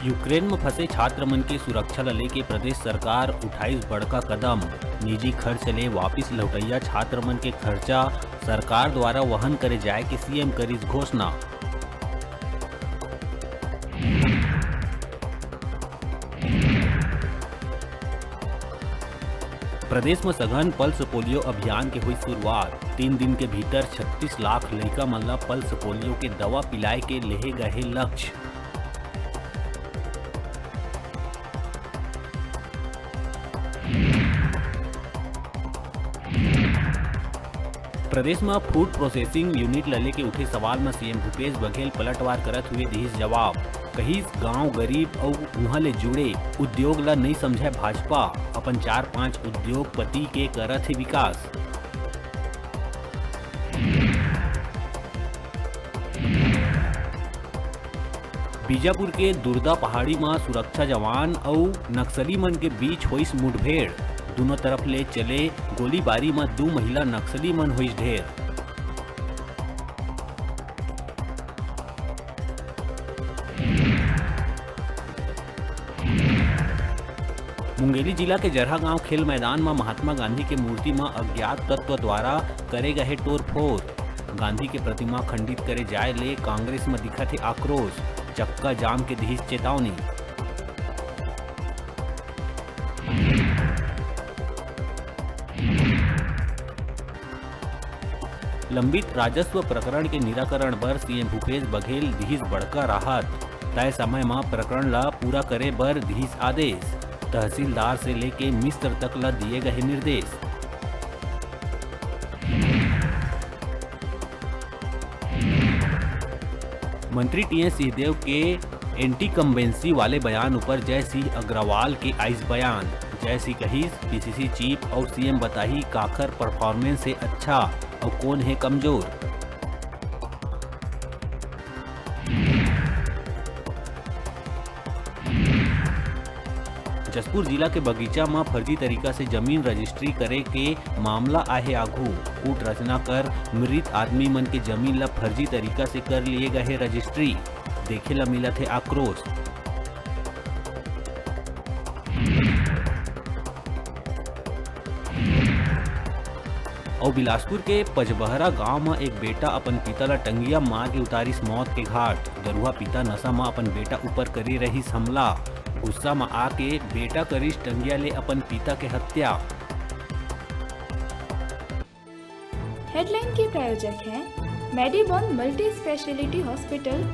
Ukraine में फंसे छात्र मन के सुरक्षा ला लेके प्रदेश सरकार उठाइस बड़का कदम। निजी खर्च ले वापिस लौटैया छात्र मन के खर्चा सरकार द्वारा वहन करे जाए के सीएम करिस घोषणा। प्रदेश में सघन पल्स पोलियो अभियान के हुई शुरुआत। 3 दिन के भीतर 36 लाख लड़का मन ला पल्स पोलियो के दवा पिलाए के लेहे गए लक्ष्य। प्रदेश में फूड प्रोसेसिंग यूनिट लले के उठे सवाल में सीएम भूपेश बघेल पलटवार करत हुए दिहिस जवाब। कहीं गांव गरीब और उहाँ ले जुड़े उद्योग ला नहीं समझे भाजपा, अपन 4-5 उद्योगपति के करत है विकास। बीजापुर के दुर्दा पहाड़ी में सुरक्षा जवान और नक्सली मन के बीच होइस मुठभेड़। दोनों तरफ ले चले गोलीबारी में 2 महिला नक्सली मन होइस ढेर। मुंगेली जिला के जरहा गांव खेल मैदान में महात्मा गांधी के मूर्ति में अज्ञात तत्व द्वारा करे गए तोड़फोड़। गांधी के प्रतिमा खंडित करे जाए ले कांग्रेस में दिखत है आक्रोश। चक्का जाम के दिहिस चेतावनी। लंबित राजस्व प्रकरण के निराकरण बर सीएम भूपेश बघेल दिहिस बड़का राहत। तय समय में प्रकरण ला पूरा करे बर दिहिस आदेश। तहसीलदार से लेके मिस्र तक ला दिए गए निर्देश। मंत्री टीएस सिंहदेव के एंटी कम्बेंसी वाले बयान ऊपर जय सिंह अग्रवाल के आइस बयान। जय सिंह कहिस पीसीसी चीफ और सीएम बताही काकर परफॉर्मेंस से अच्छा और कौन है कमजोर। जसपुर जिला के बगीचा में फर्जी तरीका से जमीन रजिस्ट्री करे के मामला आए आगू। कूट रचना कर मृत आदमी मन के जमीन ला फर्जी तरीका से कर लिए गए रजिस्ट्री। देखे ला मिला थे आक्रोश। और बिलासपुर के पचबहरा गांव में एक बेटा अपन पिता ला टंगिया मार के उतारिस मौत के घाट। दरुआ पिता नशा में अपन बेटा ऊपर करे रही हमला। गुस्सा में आके बेटा करिस टंगिया ले अपन पिता के हत्या। हेडलाइन के प्रायोजक हैं मेडिबॉन मल्टी स्पेशलिटी हॉस्पिटल।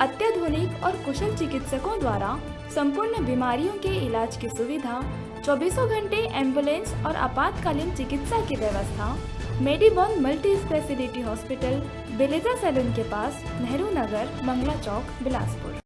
अत्याधुनिक और कुशल चिकित्सकों द्वारा संपूर्ण बीमारियों के इलाज की सुविधा, 24 घंटे एम्बुलेंस और आपातकालीन चिकित्सा की व्यवस्था। मेडिबॉन मल्टी स्पेशलिटी हॉस्पिटल, बेलेजा सैलून के पास, नेहरू नगर, मंगला चौक, बिलासपुर।